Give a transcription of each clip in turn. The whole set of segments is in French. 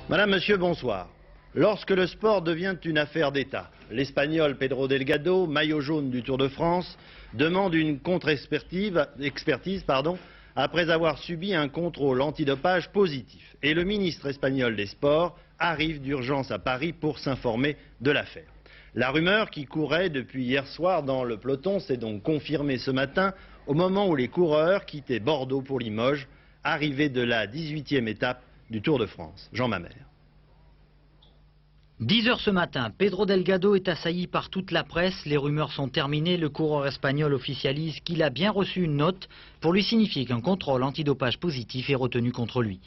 Madame, Monsieur, bonsoir. Lorsque le sport devient une affaire d'État, l'Espagnol Pedro Delgado, maillot jaune du Tour de France, demande une contre-expertise après avoir subi un contrôle antidopage positif. Et le ministre espagnol des Sports arrive d'urgence à Paris pour s'informer de l'affaire. La rumeur qui courait depuis hier soir dans le peloton s'est donc confirmée ce matin au moment où les coureurs quittaient Bordeaux pour Limoges, arrivés de la 18e étape du Tour de France. Jean Mamère. 10 h ce matin, Pedro Delgado est assailli par toute la presse. Les rumeurs sont terminées. Le coureur espagnol officialise qu'il a bien reçu une note pour lui signifier qu'un contrôle antidopage positif est retenu contre lui.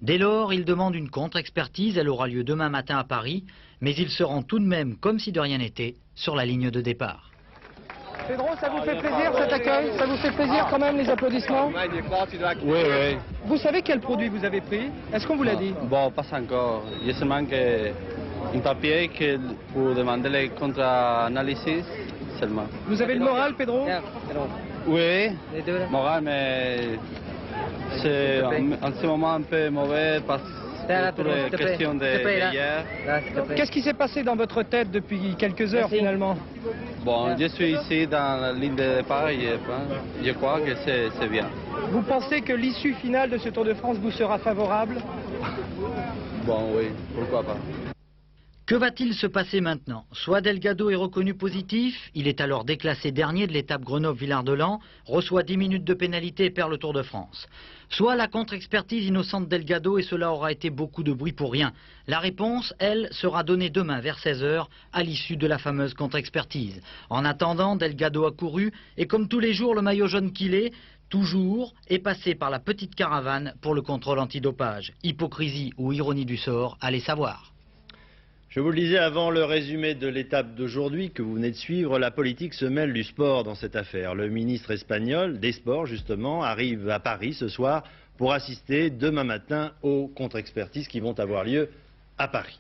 Dès lors, il demande une contre-expertise. Elle aura lieu demain matin à Paris. Mais il se rend tout de même, comme si de rien n'était, sur la ligne de départ. Pedro, ça vous fait plaisir cet accueil? Ça vous fait plaisir quand même les applaudissements? Oui, oui. Vous savez quel produit vous avez pris? Est-ce qu'on vous l'a dit? Bon, pas encore. Il se manque un papier pour demander les contre-analyses seulement. Vous avez le moral, Pedro? Oui, moral, mais c'est en ce moment un peu mauvais parce que pour les questions d'hier. Qu'est-ce qui s'est passé dans votre tête depuis quelques heures finalement? Bon, je suis ici dans la ligne de départ et je crois que c'est bien. Vous pensez que l'issue finale de ce Tour de France vous sera favorable? Bon, oui, pourquoi pas. Que va-t-il se passer maintenant? Soit Delgado est reconnu positif, il est alors déclassé dernier de l'étape Grenoble-Villard-de-Lans, reçoit 10 minutes de pénalité et perd le Tour de France. Soit la contre-expertise innocente Delgado et cela aura été beaucoup de bruit pour rien. La réponse, elle, sera donnée demain vers 16 h à l'issue de la fameuse contre-expertise. En attendant, Delgado a couru et comme tous les jours, le maillot jaune qu'il est, toujours, est passé par la petite caravane pour le contrôle antidopage. Hypocrisie ou ironie du sort, allez savoir. Je vous le disais avant le résumé de l'étape d'aujourd'hui que vous venez de suivre, la politique se mêle du sport dans cette affaire. Le ministre espagnol des Sports, justement, arrive à Paris ce soir pour assister demain matin aux contre-expertises qui vont avoir lieu à Paris.